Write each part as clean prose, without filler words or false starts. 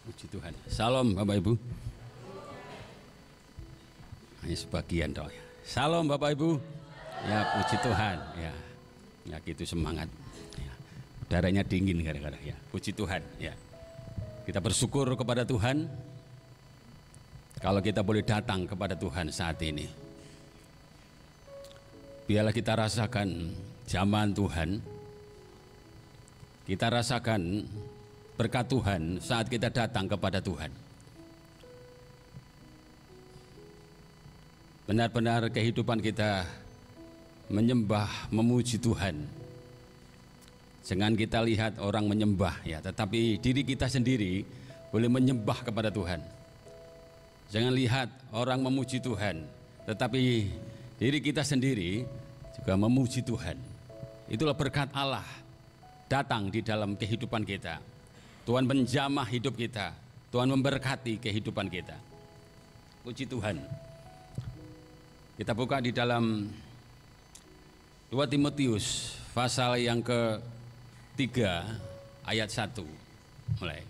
Puji Tuhan. Salam Bapak Ibu. Hanya sebagian toh. Salam Bapak Ibu. Ya puji Tuhan. Ya gitu semangat. Ya. Udaranya dingin kadang-kadang ya. Puji Tuhan. Ya. Kita bersyukur kepada Tuhan. Kalau kita boleh datang kepada Tuhan saat ini. Biarlah kita rasakan zaman Tuhan. Kita rasakan berkat Tuhan saat kita datang kepada Tuhan. Benar-benar kehidupan kita menyembah, memuji Tuhan. Jangan kita lihat orang menyembah ya, tetapi diri kita sendiri boleh menyembah kepada Tuhan. Jangan lihat orang memuji Tuhan, tetapi diri kita sendiri juga memuji Tuhan. Itulah berkat Allah datang di dalam kehidupan kita. Tuhan menjamah hidup kita, Tuhan memberkati kehidupan kita. Puji Tuhan. Kita buka di dalam 2 Timotius pasal yang ke-3 ayat 1 mulai.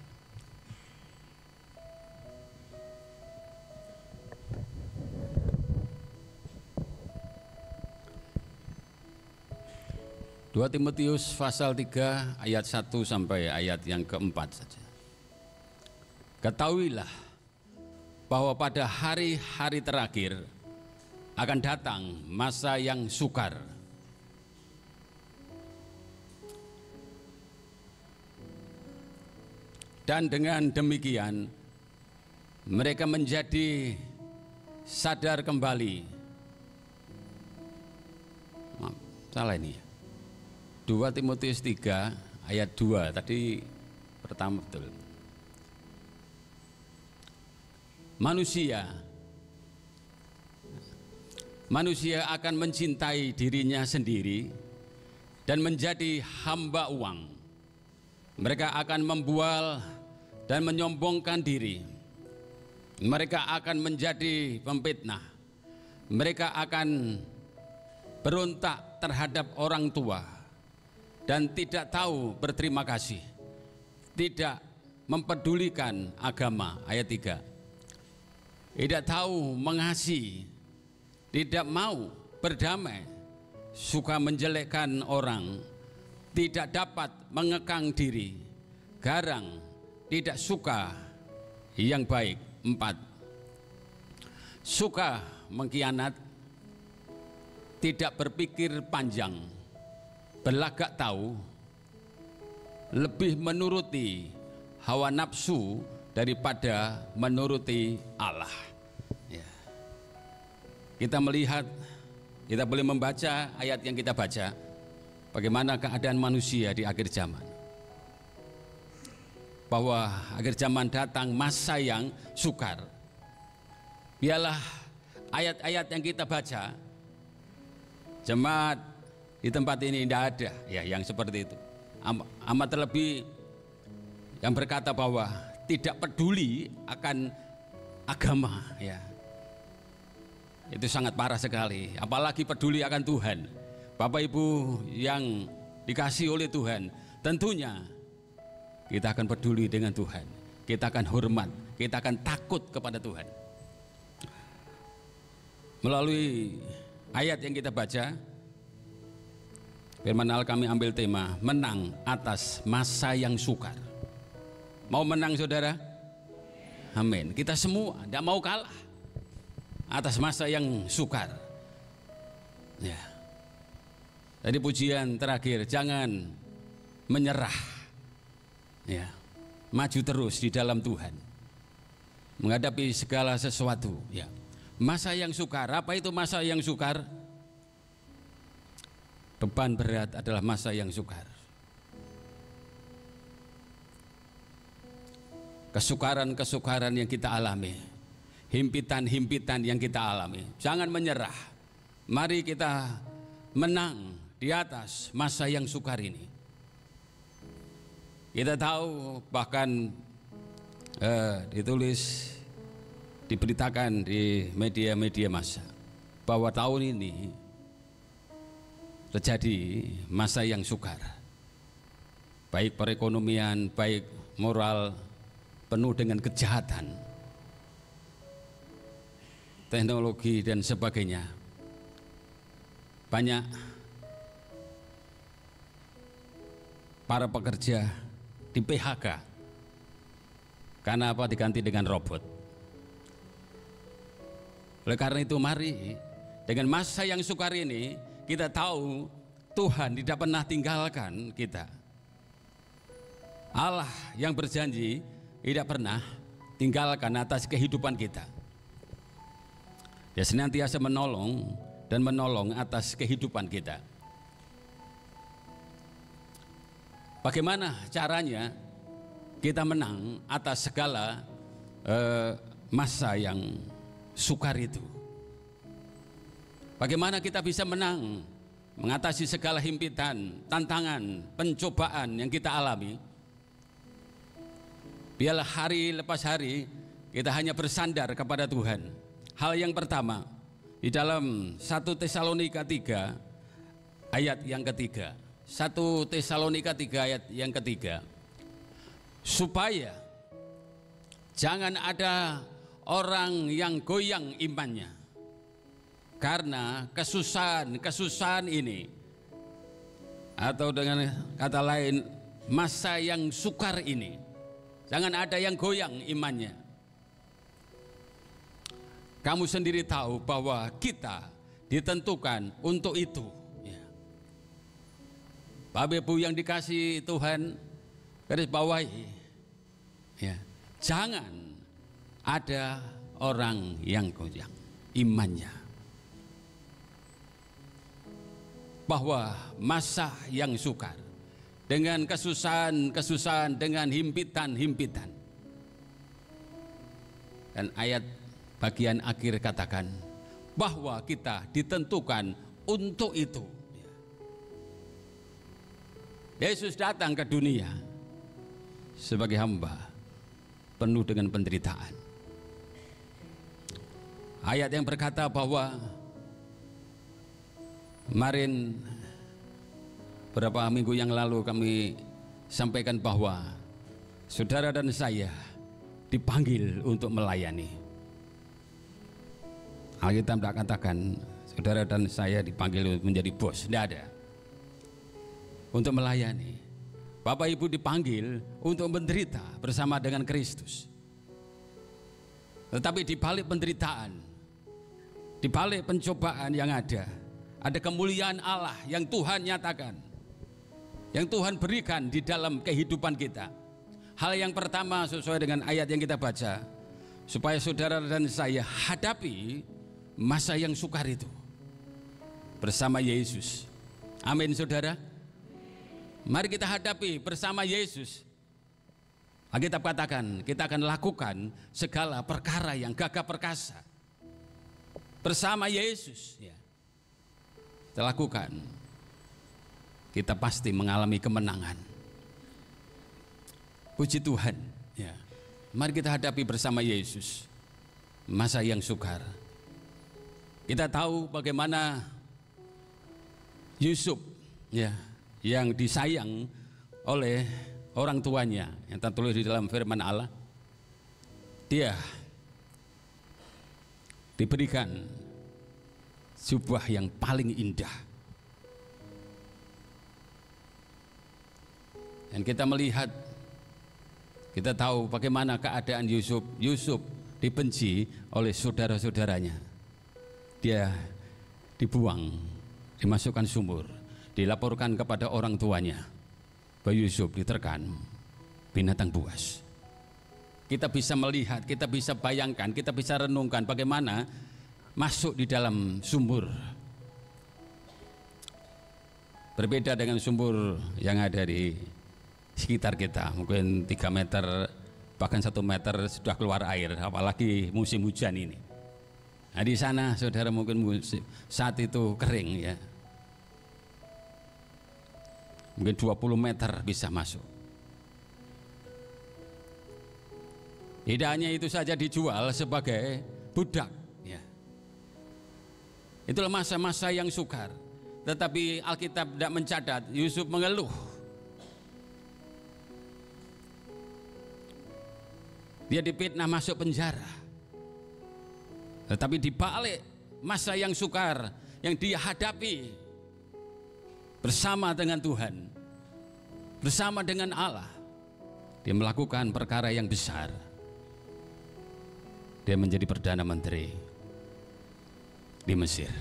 Dua Timotius pasal 3 ayat 1 sampai ayat yang keempat saja. Ketahuilah bahwa pada hari-hari terakhir akan datang masa yang sukar. Dan dengan demikian mereka menjadi sadar kembali. Maaf, salah ini ya. 2 Timotius 3 ayat 2 tadi pertama betul. Manusia akan mencintai dirinya sendiri dan menjadi hamba uang. Mereka akan membual dan menyombongkan diri. Mereka akan menjadi pemfitnah. Mereka akan berontak terhadap orang tua dan tidak tahu berterima kasih, tidak mempedulikan agama. Ayat 3, tidak tahu mengasihi, tidak mau berdamai, suka menjelekkan orang, tidak dapat mengekang diri, garang, tidak suka yang baik. 4, suka mengkhianat, tidak berpikir panjang, berlagak tahu, lebih menuruti hawa nafsu daripada menuruti Allah. Ya. Kita melihat, kita boleh membaca ayat yang kita baca, bagaimana keadaan manusia di akhir zaman. Bahwa akhir zaman datang masa yang sukar. Biarlah ayat-ayat yang kita baca, jemaat di tempat ini tidak ada ya yang seperti itu. Amat terlebih yang berkata bahwa tidak peduli akan agama ya. Itu sangat parah sekali, apalagi peduli akan Tuhan. Bapak Ibu yang dikasihi oleh Tuhan, tentunya kita akan peduli dengan Tuhan. Kita akan hormat, kita akan takut kepada Tuhan. Melalui ayat yang kita baca, firman Allah kami ambil tema menang atas masa yang sukar. Mau menang saudara? Amin. Kita semua tidak mau kalah atas masa yang sukar. Ya. Tadi pujian terakhir, jangan menyerah. Ya. Maju terus di dalam Tuhan. Menghadapi segala sesuatu. Ya. Masa yang sukar, apa itu masa yang sukar? Beban berat adalah masa yang sukar. Kesukaran-kesukaran yang kita alami, himpitan-himpitan yang kita alami, jangan menyerah. Mari kita menang di atas masa yang sukar ini. Kita tahu bahkan ditulis, diberitakan di media-media massa bahwa tahun ini terjadi masa yang sukar, baik perekonomian, baik moral, penuh dengan kejahatan, teknologi dan sebagainya. Banyak para pekerja di PHK karena apa? Diganti dengan robot. Oleh karena itu mari dengan masa yang sukar ini kita tahu Tuhan tidak pernah tinggalkan kita. Allah yang berjanji tidak pernah tinggalkan atas kehidupan kita. Dia senantiasa menolong dan menolong atas kehidupan kita. Bagaimana caranya kita menang atas segala masa yang sukar itu? Bagaimana kita bisa menang mengatasi segala himpitan, tantangan, pencobaan yang kita alami? Biarlah hari lepas hari kita hanya bersandar kepada Tuhan. Hal yang pertama di dalam 1 Tesalonika 3 ayat yang ketiga. 1 Tesalonika 3 ayat yang ketiga. Supaya jangan ada orang yang goyang imannya karena kesusahan ini, atau dengan kata lain masa yang sukar ini. Jangan ada yang goyang imannya. Kamu sendiri tahu bahwa kita ditentukan untuk itu. Ya. Bapak Ibu yang dikasihi Tuhan, garis bawahi, ya, jangan ada orang yang goyang imannya. Bahwa masa yang sukar, dengan kesusahan, dengan himpitan. Dan ayat bagian akhir katakan bahwa kita ditentukan untuk itu. Yesus datang ke dunia sebagai hamba penuh dengan penderitaan. Ayat yang berkata bahwa kemarin beberapa minggu yang lalu kami sampaikan bahwa saudara dan saya dipanggil untuk melayani. Alkitab tidak katakan saudara dan saya dipanggil menjadi bos, tidak ada. Untuk melayani. Bapak Ibu dipanggil untuk menderita bersama dengan Kristus. Tetapi di balik penderitaan, di balik pencobaan yang ada kemuliaan Allah yang Tuhan nyatakan, yang Tuhan berikan di dalam kehidupan kita. Hal yang pertama sesuai dengan ayat yang kita baca, supaya saudara dan saya hadapi masa yang sukar itu bersama Yesus. Amin saudara. Mari kita hadapi bersama Yesus. Alkitab katakan kita akan lakukan segala perkara yang gagah perkasa bersama Yesus, ya. Kita lakukan, kita pasti mengalami kemenangan. Puji Tuhan, ya. Mari kita hadapi bersama Yesus masa yang sukar. Kita tahu bagaimana Yusuf, ya, yang disayang oleh orang tuanya yang tertulis di dalam firman Allah. Dia diberikan sebuah yang paling indah. Dan kita melihat, kita tahu bagaimana keadaan Yusuf. Yusuf dibenci oleh saudara-saudaranya. Dia dibuang, dimasukkan sumur, dilaporkan kepada orang tuanya bahwa Yusuf diterkam binatang buas. Kita bisa melihat, kita bisa bayangkan, kita bisa renungkan bagaimana masuk di dalam sumur. Berbeda dengan sumur yang ada di sekitar kita, mungkin 3 meter bahkan 1 meter sudah keluar air, apalagi musim hujan ini. Nah, di sana saudara mungkin saat itu kering, ya. Mungkin 20 meter bisa masuk. Tidak hanya itu saja, dijual sebagai budak, ya. Itulah masa-masa yang sukar. Tetapi Alkitab tidak mencatat Yusuf mengeluh. dia difitnah masuk penjara. Tetapi di balik masa yang sukar yang dia hadapi bersama dengan Tuhan, bersama dengan Allah, dia melakukan perkara yang besar. Dia menjadi Perdana Menteri di Mesir.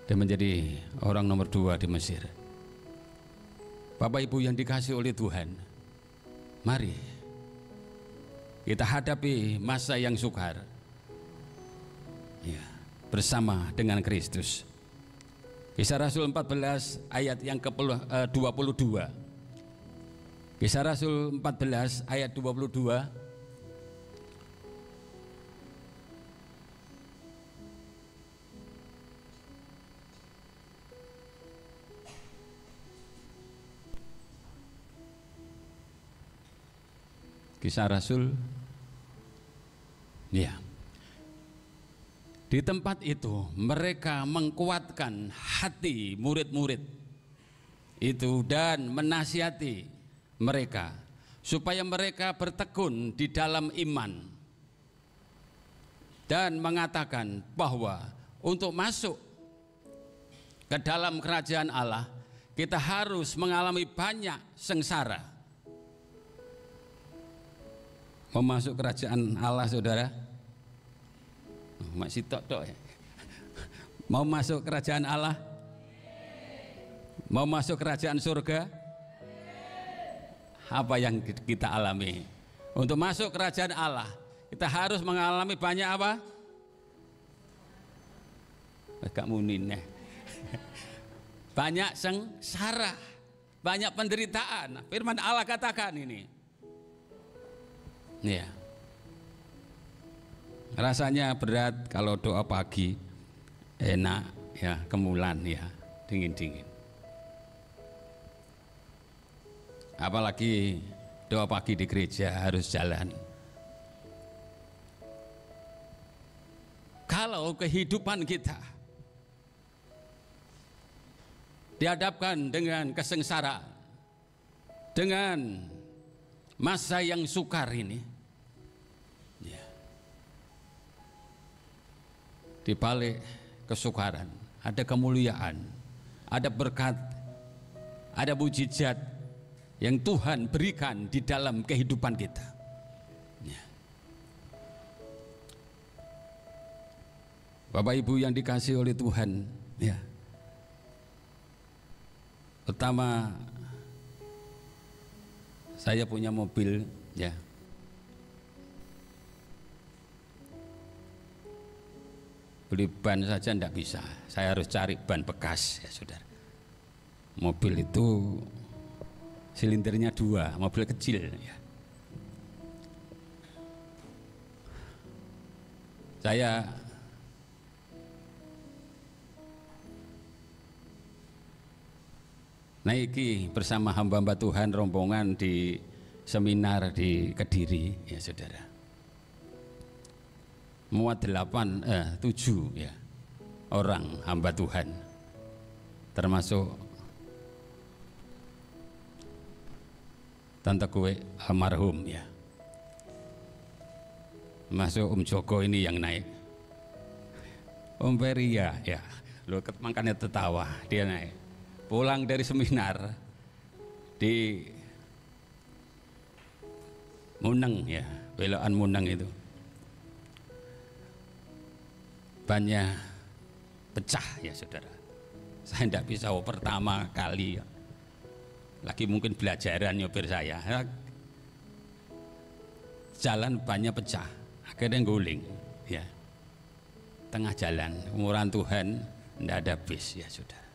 Dia menjadi orang nomor 2 di Mesir. Bapak Ibu yang dikasihi oleh Tuhan, mari kita hadapi masa yang sukar ya, bersama dengan Kristus. Kisah Rasul 14 ayat yang ke-22. Kisah Rasul 14 ayat 22. Kisah Rasul, ya. Di tempat itu mereka menguatkan hati murid-murid itu dan menasihati mereka supaya mereka bertekun di dalam iman dan mengatakan bahwa untuk masuk ke dalam kerajaan Allah kita harus mengalami banyak sengsara. Mau masuk kerajaan Allah, saudara? Masih tok ya. Mau masuk kerajaan Allah? Mau masuk kerajaan surga? Apa yang kita alami? Untuk masuk kerajaan Allah, kita harus mengalami banyak apa? Agak munin ya. Banyak sengsara, banyak penderitaan. Firman Allah katakan ini. Ya. Rasanya berat kalau doa pagi, enak ya, kemulan ya, dingin-dingin. Apalagi doa pagi di gereja harus jalan. Kalau kehidupan kita dihadapkan dengan kesengsaraan, dengan masa yang sukar ini, ya, di balik kesukaran ada kemuliaan, ada berkat, ada mujizat yang Tuhan berikan di dalam kehidupan kita. Ya. Bapak Ibu yang dikasihi oleh Tuhan, ya. Pertama, saya punya mobil, ya. Beli ban saja tidak bisa, saya harus cari ban bekas, ya saudara. Mobil itu silindernya 2, mobil kecil, ya. Saya naiki bersama hamba-hamba Tuhan rombongan di seminar di Kediri, ya saudara. Muat 7 ya orang hamba Tuhan, termasuk tante kue almarhum, ya. Masuk Om Joko ini yang naik. Om Peria, ya. Lo makanya tertawa, dia naik. Pulang dari seminar di Muneng, ya, belokan Muneng itu, bannya pecah, ya saudara. Saya tidak bisa pertama kali, ya. Lagi mungkin belajaran nyopir saya, jalan bannya pecah, akhirnya guling, ya. Tengah jalan, umuran Tuhan tidak ada bis, ya saudara.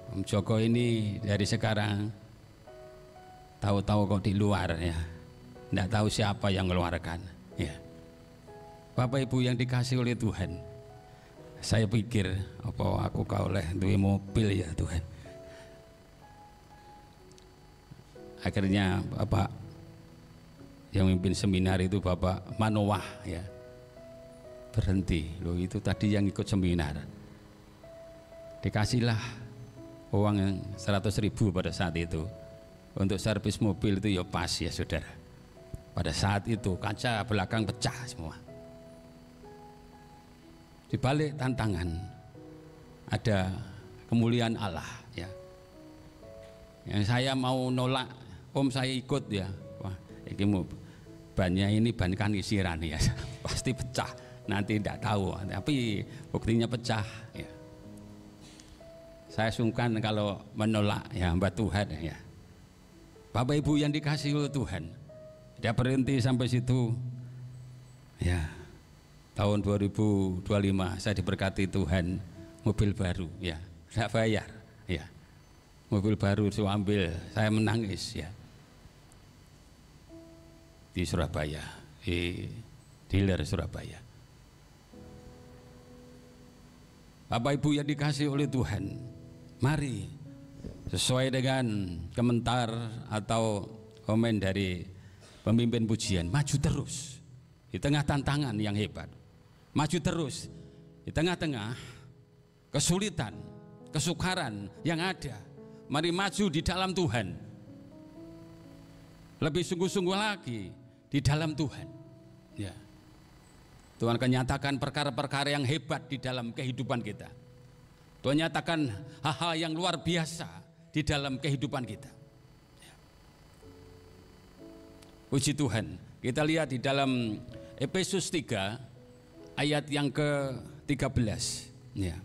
Om Joko ini dari sekarang tahu-tahu kok di luar, ya, tidak tahu siapa yang mengeluarkan, ya. Bapak Ibu yang dikasih oleh Tuhan, saya pikir apa aku kau oleh duwe mobil, ya Tuhan. Akhirnya Bapak yang memimpin seminar itu, Bapak Manowah, ya, berhenti. Loh, itu tadi yang ikut seminar, dikasihlah uang yang 100.000 pada saat itu untuk servis mobil itu, ya pas, ya saudara. Pada saat itu kaca belakang pecah semua. Di balik tantangan ada kemuliaan Allah ya. Yang saya mau nolak, om saya ikut ya. Wah, ini bannya ini ban kan isiran ya. Pasti pecah. Nanti tidak tahu, tapi buktinya pecah ya. Saya sungkan kalau menolak ya hamba Tuhan ya. Bapak Ibu yang dikasihi oleh Tuhan, dia berhenti sampai situ ya. Tahun 2025 saya diberkati Tuhan mobil baru ya, tidak bayar ya, mobil baru saya ambil, saya menangis ya, di Surabaya, di dealer Surabaya. Bapak Ibu yang dikasihi oleh Tuhan, mari sesuai dengan komentar atau komen dari pemimpin pujian, maju terus di tengah tantangan yang hebat, maju terus di tengah-tengah kesulitan, kesukaran yang ada. Mari maju di dalam Tuhan, lebih sungguh-sungguh lagi di dalam Tuhan ya. Tuhan akan nyatakan perkara-perkara yang hebat di dalam kehidupan kita. Tuhan nyatakan hal-hal yang luar biasa di dalam kehidupan kita ya. Puji Tuhan. Kita lihat di dalam Efesus 3 ayat yang ke-13 ya.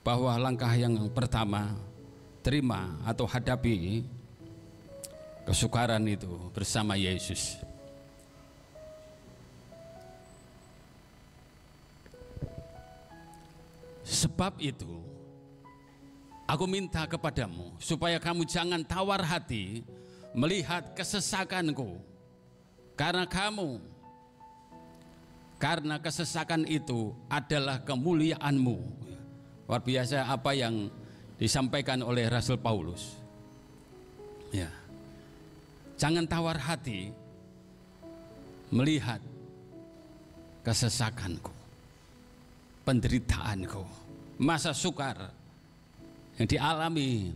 Bahwa langkah yang pertama, terima atau hadapi kesukaran itu bersama Yesus. Sebab itu aku minta kepadamu supaya kamu jangan tawar hati melihat kesesakanku, karena kesesakan itu adalah kemuliaanmu. Luar biasa apa yang disampaikan oleh Rasul Paulus ya. Jangan tawar hati melihat kesesakanku, penderitaanku, masa sukar yang dialami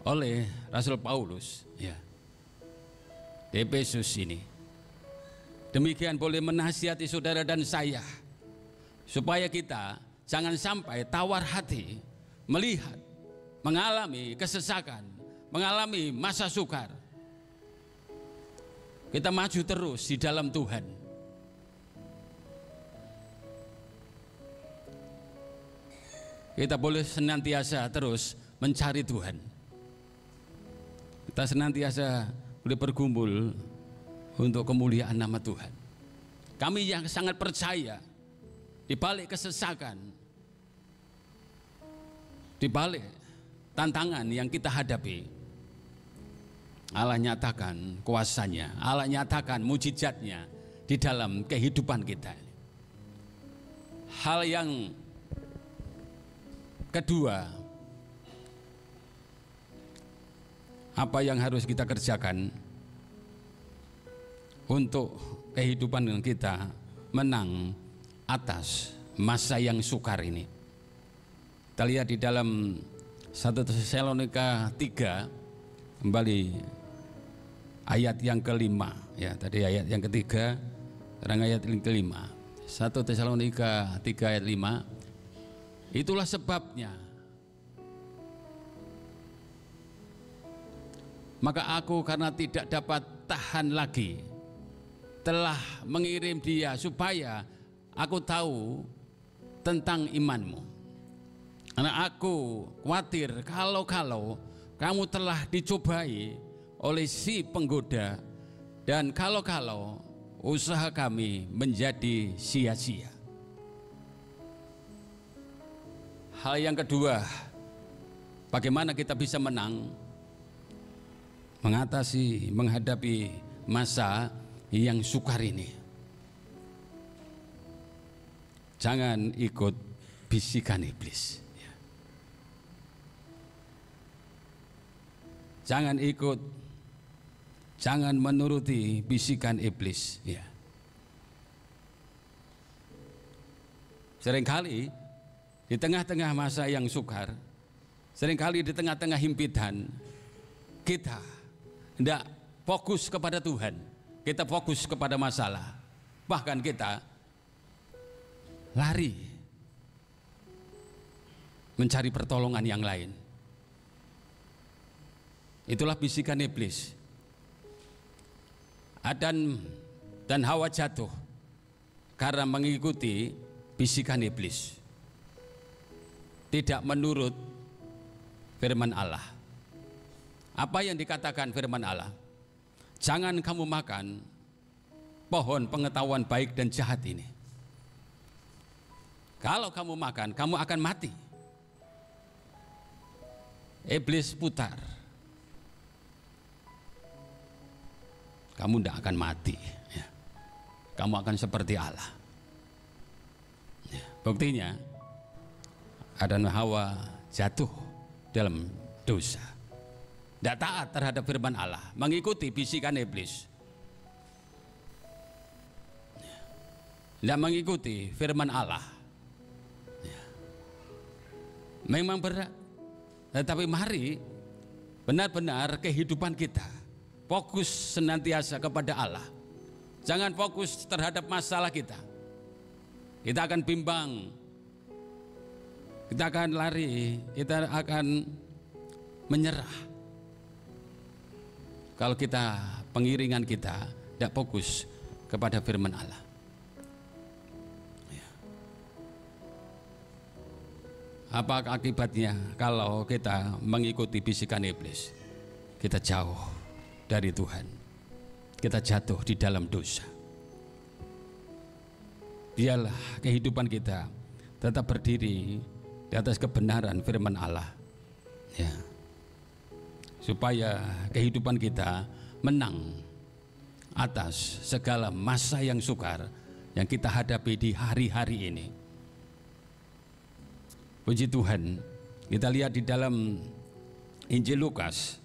oleh Rasul Paulus ya, di Efesus ini. Demikian boleh menasihati saudara dan saya supaya kita jangan sampai tawar hati melihat, mengalami kesesakan, mengalami masa sukar. Kita maju terus di dalam Tuhan. Kita boleh senantiasa terus mencari Tuhan. Kita senantiasa boleh bergumul untuk kemuliaan nama Tuhan. Kami yang sangat percaya di balik kesesakan, di balik tantangan yang kita hadapi, Allah nyatakan kuasanya, Allah nyatakan mujizatnya di dalam kehidupan kita. Hal yang kedua, apa yang harus kita kerjakan untuk kehidupan kita menang atas masa yang sukar ini? Kita lihat di dalam 1 Tesalonika 3 kembali ayat yang kelima ya, tadi ayat yang ketiga, sekarang ayat yang kelima. 1 Tesalonika 3 ayat 5. Itulah sebabnya maka aku karena tidak dapat tahan lagi telah mengirim dia supaya aku tahu tentang imanmu, karena aku khawatir kalau kamu telah dicobai oleh si penggoda, dan kalau usaha kami menjadi sia-sia. Hal yang kedua, bagaimana kita bisa menang, menghadapi masa yang sukar ini? Jangan ikut bisikan iblis. Jangan menuruti bisikan iblis ya. Seringkali di tengah-tengah masa yang sukar, seringkali di tengah-tengah himpitan, kita tidak fokus kepada Tuhan. kita fokus kepada masalah, bahkan kita lari mencari pertolongan yang lain. Itulah bisikan iblis. Adam dan Hawa jatuh karena mengikuti bisikan iblis, tidak menurut firman Allah. Apa yang dikatakan firman Allah? Jangan kamu makan pohon pengetahuan baik dan jahat ini. Kalau kamu makan, kamu akan mati. Iblis putar. Kamu tidak akan mati. Kamu akan seperti Allah. Buktinya, Adam dan Hawa jatuh dalam dosa. Tidak taat terhadap firman Allah, mengikuti bisikan iblis. Tidak mengikuti firman Allah. Memang berat, tetapi mari benar-benar kehidupan kita fokus senantiasa kepada Allah. Jangan fokus terhadap masalah kita. Kita akan bimbang, kita akan lari, kita akan menyerah kalau kita, pengiringan kita tidak fokus kepada firman Allah. Apa akibatnya kalau kita mengikuti bisikan iblis? Kita jauh dari Tuhan, kita jatuh di dalam dosa. Biarlah kehidupan kita tetap berdiri di atas kebenaran firman Allah, ya, supaya kehidupan kita menang atas segala masa yang sukar yang kita hadapi di hari-hari ini. Puji Tuhan, kita lihat di dalam Injil Lukas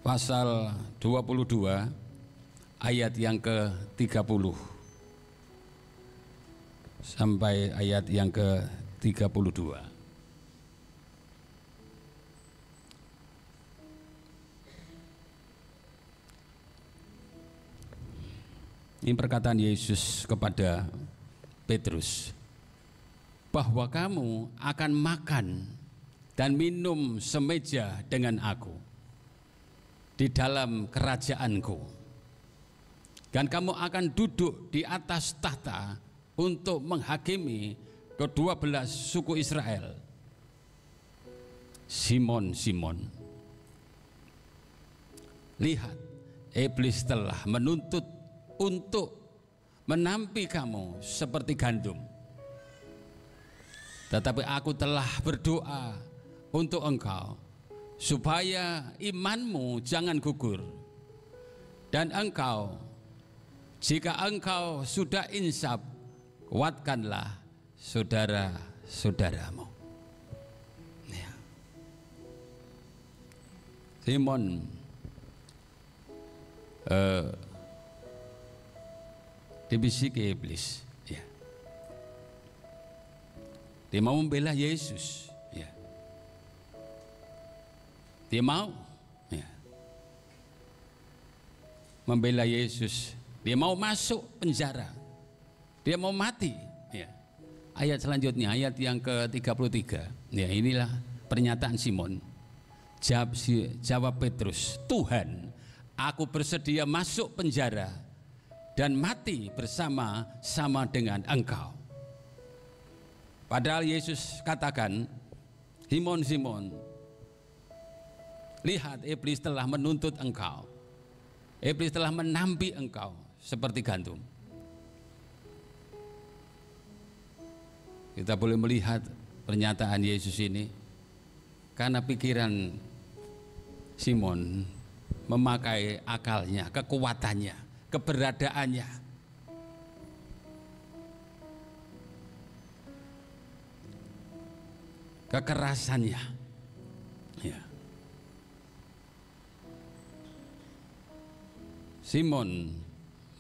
pasal 22 ayat yang ke-30 sampai ayat yang ke-32. Ini perkataan Yesus kepada Petrus, bahwa kamu akan makan dan minum semeja dengan aku di dalam kerajaanku, dan kamu akan duduk di atas tahta untuk menghakimi ke-12 suku Israel. Simon, Simon, lihat, iblis telah menuntut untuk menampi kamu seperti gandum, tetapi aku telah berdoa untuk engkau supaya imanmu jangan gugur, dan engkau, jika engkau sudah insaf, kuatkanlah saudara-saudaramu. Ya. Simon dibisiki iblis, ya. Dia mau membela Yesus, ya. Dia mau, ya, membela Yesus. Dia mau masuk penjara, dia mau mati, ya. Ayat selanjutnya, ayat yang ke-33, ya, inilah pernyataan Simon. Jawab Petrus, Tuhan, aku bersedia masuk penjara dan mati bersama-sama dengan engkau. Padahal Yesus katakan, Simon, Simon, lihat, iblis telah menuntut engkau, iblis telah menampi engkau seperti gandum. Kita boleh melihat pernyataan Yesus ini karena pikiran Simon memakai akalnya, kekuatannya, keberadaannya. Kekerasannya, ya. Simon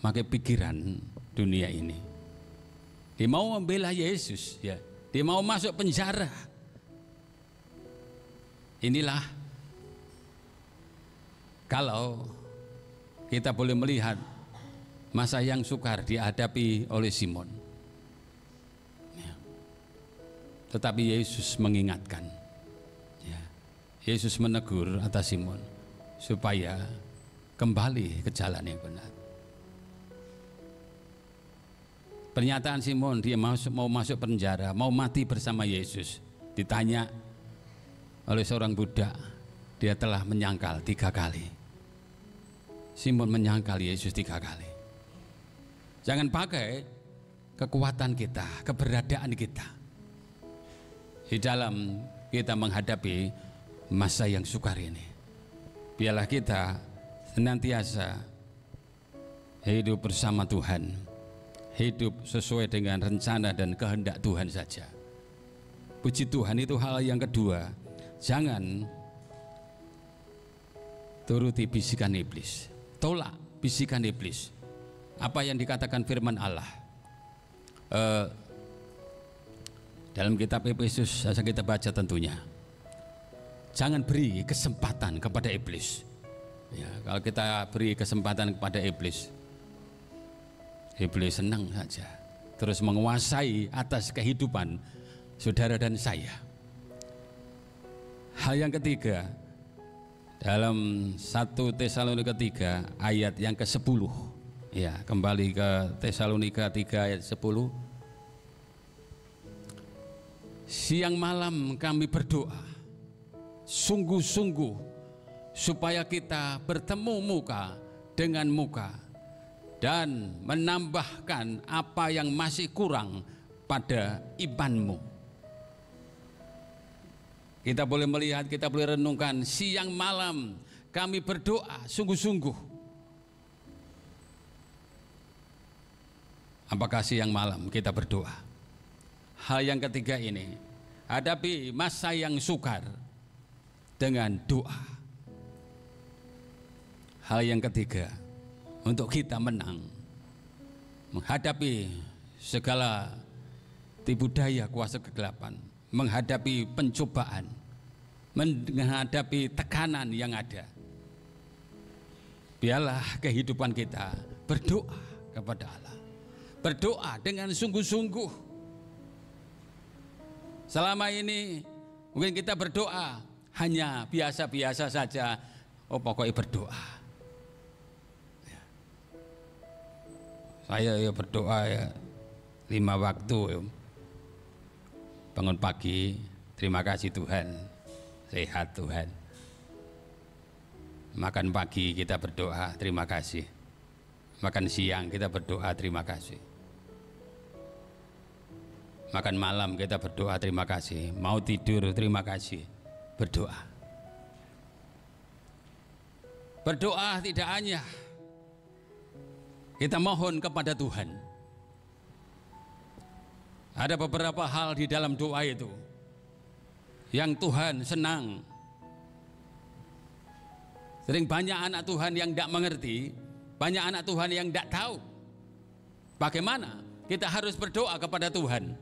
pakai pikiran dunia ini. Dia mau membela Yesus, ya. Dia mau masuk penjara. Inilah kalau kita boleh melihat masa yang sukar dihadapi oleh Simon. Ya. Tetapi Yesus mengingatkan, ya. Yesus menegur atas Simon supaya kembali ke jalan yang benar. Pernyataan Simon, dia mau masuk penjara, mau mati bersama Yesus, ditanya oleh seorang budak, dia telah menyangkal 3 kali. Simon menyangkal Yesus 3 kali. Jangan pakai kekuatan kita, keberadaan kita di dalam kita menghadapi masa yang sukar ini. Biarlah kita senantiasa hidup bersama Tuhan, hidup sesuai dengan rencana dan kehendak Tuhan saja. Puji Tuhan, itu hal yang kedua. Jangan turuti bisikan iblis, tolak bisikan iblis. Apa yang dikatakan firman Allah dalam kitab Efesus, saja kita baca tentunya. Jangan beri kesempatan kepada iblis. Ya, kalau kita beri kesempatan kepada iblis, iblis senang saja terus menguasai atas kehidupan saudara dan saya. Hal yang ketiga, dalam 1 Tesalonika 3 ayat yang ke-10, ya, kembali ke Tesalonika 3 ayat 10. Siang malam kami berdoa sungguh-sungguh supaya kita bertemu muka dengan muka dan menambahkan apa yang masih kurang pada imanmu. Kita boleh melihat, kita boleh renungkan, siang malam kami berdoa sungguh-sungguh. Apakah siang malam kita berdoa? Hal yang ketiga ini, hadapi masa yang sukar dengan doa. Hal yang ketiga, untuk kita menang menghadapi segala tipu daya kuasa kegelapan, menghadapi pencobaan, menghadapi tekanan yang ada. Biarlah kehidupan kita berdoa kepada Allah, berdoa dengan sungguh-sungguh. Selama ini mungkin kita berdoa hanya biasa-biasa saja, oh pokoknya berdoa. Saya ya berdoa ya 5 waktu ya. Bangun pagi, terima kasih Tuhan, sehat Tuhan. Makan pagi kita berdoa, terima kasih. Makan siang kita berdoa, terima kasih. Makan malam kita berdoa, terima kasih. Mau tidur, terima kasih. Berdoa. Berdoa tidak hanya kita mohon kepada Tuhan. Ada beberapa hal di dalam doa itu yang Tuhan senang. Sering banyak anak Tuhan yang tidak mengerti, banyak anak Tuhan yang tidak tahu bagaimana kita harus berdoa kepada Tuhan.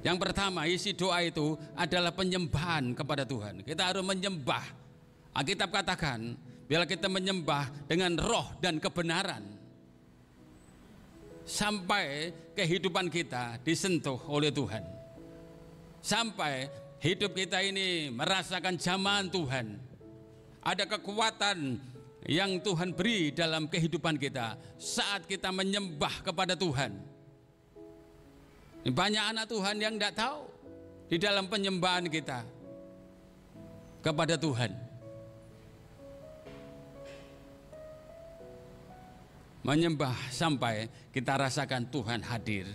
Yang pertama, isi doa itu adalah penyembahan kepada Tuhan. Kita harus menyembah. Alkitab katakan, biarlah kita menyembah dengan roh dan kebenaran, sampai kehidupan kita disentuh oleh Tuhan, sampai hidup kita ini merasakan jamahan Tuhan. Ada kekuatan yang Tuhan beri dalam kehidupan kita saat kita menyembah kepada Tuhan. Banyak anak Tuhan yang tidak tahu di dalam penyembahan kita kepada Tuhan. Menyembah sampai kita rasakan Tuhan hadir,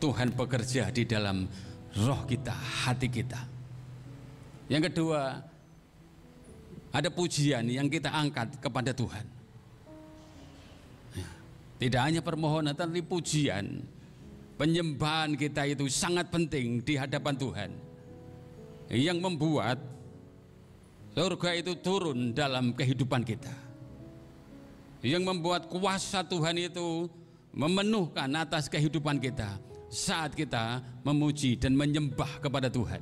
Tuhan bekerja di dalam roh kita, hati kita. Yang kedua, ada pujian yang kita angkat kepada Tuhan. Tidak hanya permohonan, tapi pujian, penyembahan kita itu sangat penting di hadapan Tuhan, yang membuat surga itu turun dalam kehidupan kita, yang membuat kuasa Tuhan itu memenuhkan atas kehidupan kita saat kita memuji dan menyembah kepada Tuhan.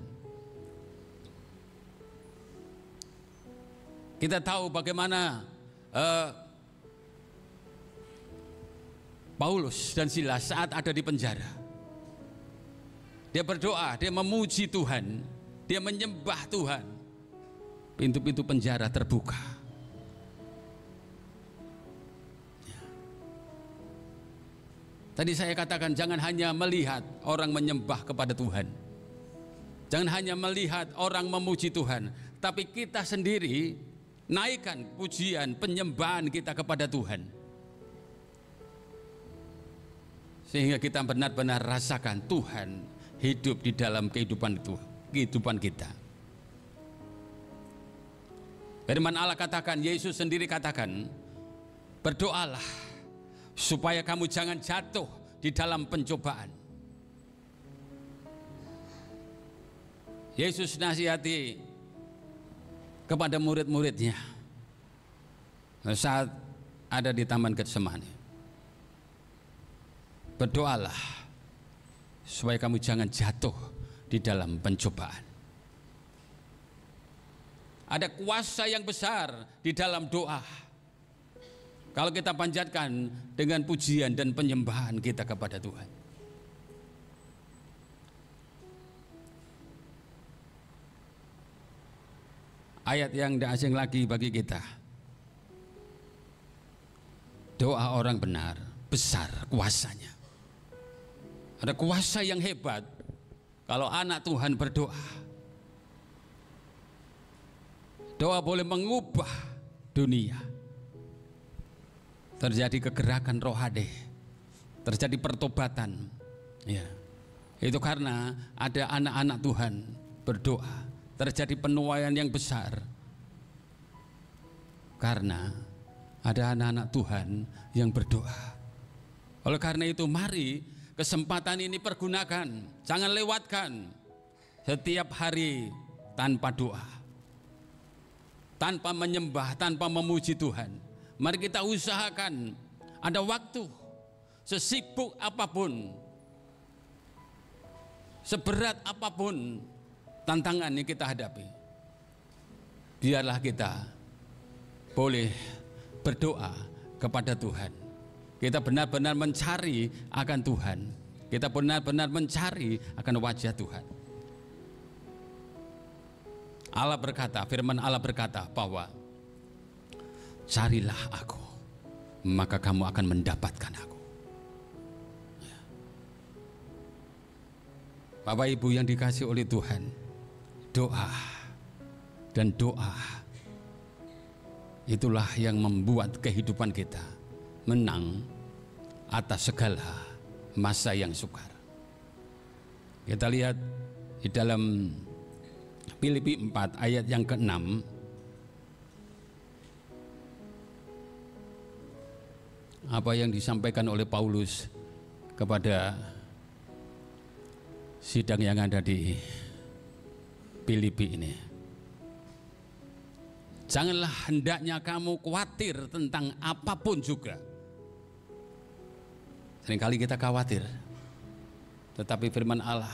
Kita tahu bagaimana Paulus dan Silas saat ada di penjara. Dia berdoa, dia memuji Tuhan, dia menyembah Tuhan. Pintu-pintu penjara terbuka. Tadi saya katakan jangan hanya melihat orang menyembah kepada Tuhan. Jangan hanya melihat orang memuji Tuhan, tapi kita sendiri naikkan pujian, penyembahan kita kepada Tuhan. Sehingga kita benar-benar rasakan Tuhan hidup di dalam kehidupan kita. Firman Allah katakan, Yesus sendiri katakan, berdoalah supaya kamu jangan jatuh di dalam pencobaan. Yesus nasihati kepada murid-muridnya saat ada di Taman Getsemani. Berdoalah supaya kamu jangan jatuh di dalam pencobaan. Ada kuasa yang besar di dalam doa. Kalau kita panjatkan dengan pujian dan penyembahan kita kepada Tuhan. Ayat yang tidak asing lagi bagi kita. Doa orang benar besar kuasanya. Ada kuasa yang hebat kalau anak Tuhan berdoa. Doa boleh mengubah dunia. Terjadi kegerakan rohani, terjadi pertobatan. Ya. Itu karena ada anak-anak Tuhan berdoa. Terjadi penuaian yang besar. Karena ada anak-anak Tuhan yang berdoa. Oleh karena itu mari kesempatan ini pergunakan. Jangan lewatkan setiap hari tanpa doa, tanpa menyembah, tanpa memuji Tuhan. Mari kita usahakan ada waktu, sesibuk apapun, seberat apapun tantangan yang kita hadapi, biarlah kita boleh berdoa kepada Tuhan. Kita benar-benar mencari akan Tuhan. Kita benar-benar mencari akan wajah Tuhan. Allah berkata, firman Allah berkata bahwa carilah aku, maka kamu akan mendapatkan aku. Bapak Ibu yang dikasihi oleh Tuhan, doa dan doa itulah yang membuat kehidupan kita menang atas segala masa yang sukar. Kita lihat di dalam Filipi 4 ayat yang ke-6. Apa yang disampaikan oleh Paulus kepada sidang yang ada di Filipi ini. Janganlah hendaknya kamu khawatir tentang apapun juga. Seringkali kita khawatir, tetapi firman Allah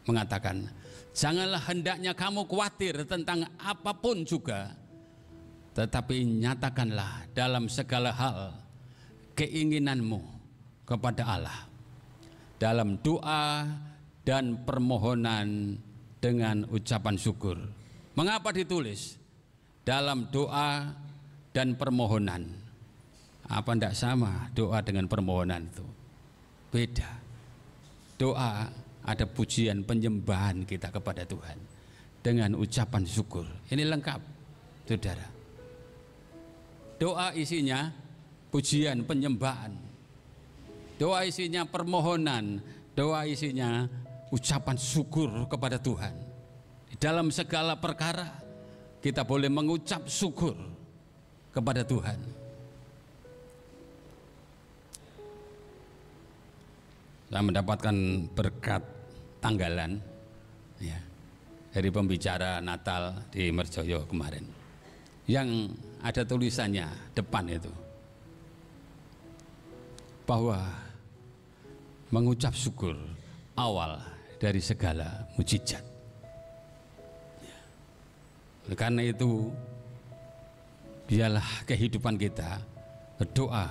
mengatakan, janganlah hendaknya kamu khawatir tentang apapun juga, tetapi nyatakanlah dalam segala hal keinginanmu kepada Allah dalam doa dan permohonan dengan ucapan syukur. Mengapa ditulis dalam doa dan permohonan? Apa tidak sama doa dengan permohonan itu? Beda. Doa ada pujian penyembahan kita kepada Tuhan dengan ucapan syukur. Ini lengkap, saudara. Doa isinya pujian penyembahan. Doa isinya permohonan. Doa isinya ucapan syukur kepada Tuhan. Di dalam segala perkara kita boleh mengucap syukur kepada Tuhan. Saya mendapatkan berkat tanggalan ya, dari pembicara Natal di Merjoyo kemarin, yang ada tulisannya depan itu bahwa mengucap syukur awal dari segala mujizat. Oleh karena itu biarlah kehidupan kita berdoa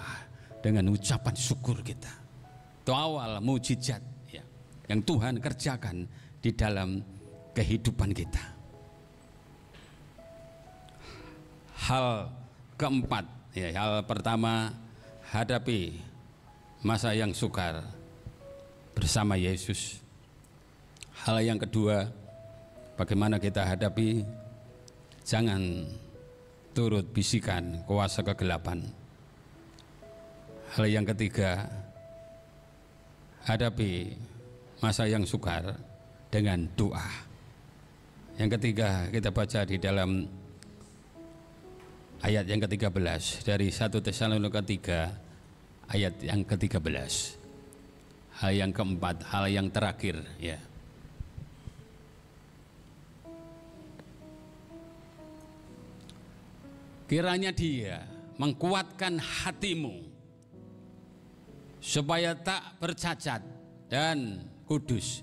dengan ucapan syukur kita. Itu awal mujizat ya, yang Tuhan kerjakan di dalam kehidupan kita. Hal keempat ya, hal pertama, hadapi masa yang sukar bersama Yesus. Hal yang kedua, bagaimana kita hadapi, jangan turut bisikan kuasa kegelapan. Hal yang ketiga, hadapi masa yang sukar dengan doa. Yang ketiga, kita baca di dalam ayat yang ke-13 dari 1 Tesalonika 3 ayat yang ke-13. Hal yang keempat, hal yang terakhir ya. Kiranya Dia mengkuatkan hatimu supaya tak bercacat dan kudus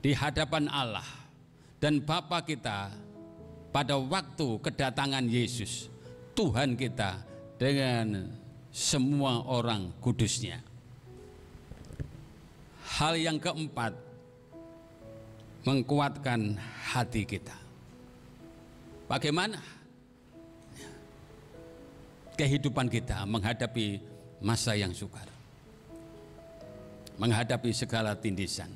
di hadapan Allah dan Bapa kita pada waktu kedatangan Yesus Tuhan kita dengan semua orang kudusnya. Hal yang keempat, mengkuatkan hati kita. Bagaimana kehidupan kita menghadapi masa yang sukar, menghadapi segala tindisan?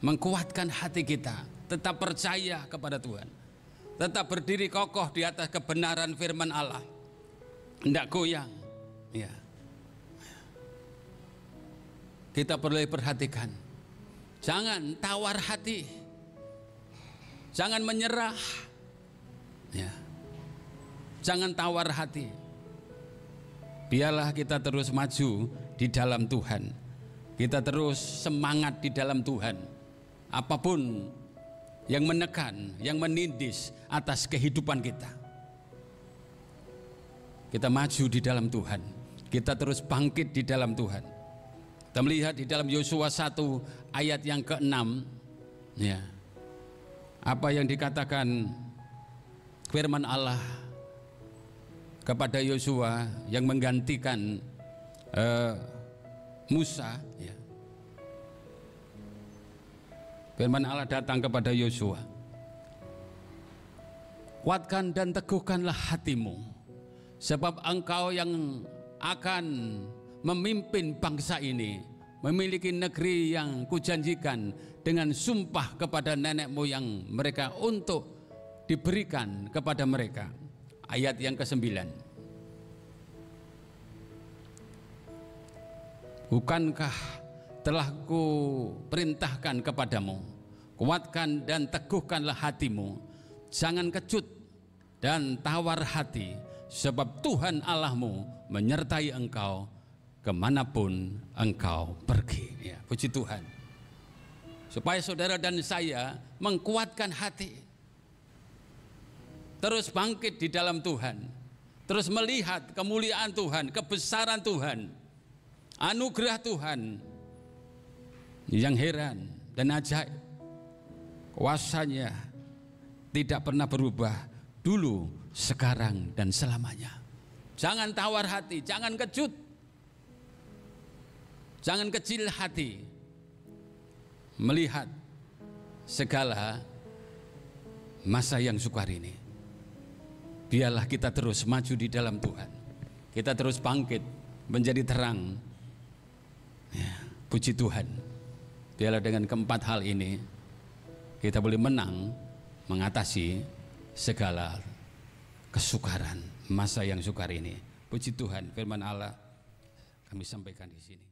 Mengkuatkan hati kita, tetap percaya kepada Tuhan, tetap berdiri kokoh di atas kebenaran firman Allah, tidak goyang ya. Kita perlu perhatikan, jangan tawar hati, jangan menyerah ya, jangan tawar hati. Biarlah kita terus maju di dalam Tuhan, kita terus semangat di dalam Tuhan. Apapun yang menekan, yang menindis atas kehidupan kita, kita maju di dalam Tuhan, kita terus bangkit di dalam Tuhan. Kita melihat di dalam Yosua 1 ayat yang ke-6 ya, apa yang dikatakan firman Allah kepada Yosua yang menggantikan Musa ya. Firman Allah datang kepada Yosua, kuatkan dan teguhkanlah hatimu, sebab engkau yang akan memimpin bangsa ini, memiliki negeri yang kujanjikan dengan sumpah kepada nenek moyang mereka untuk diberikan kepada mereka. Ayat yang ke-9, bukankah telah ku perintahkan kepadamu, kuatkan dan teguhkanlah hatimu, jangan kecut dan tawar hati, sebab Tuhan Allahmu menyertai engkau kemanapun engkau pergi ya. Puji Tuhan, supaya saudara dan saya mengkuatkan hati, terus bangkit di dalam Tuhan, terus melihat kemuliaan Tuhan, kebesaran Tuhan, anugerah Tuhan yang heran dan ajaib. Kuasanya tidak pernah berubah, dulu, sekarang, dan selamanya. Jangan tawar hati, jangan kecut, jangan kecil hati melihat segala masa yang sukar ini. Biarlah kita terus maju di dalam Tuhan, kita terus bangkit menjadi terang ya. Puji Tuhan, biarlah dengan keempat hal ini kita boleh menang mengatasi segala kesukaran masa yang sukar ini. Puji Tuhan, firman Allah kami sampaikan di sini.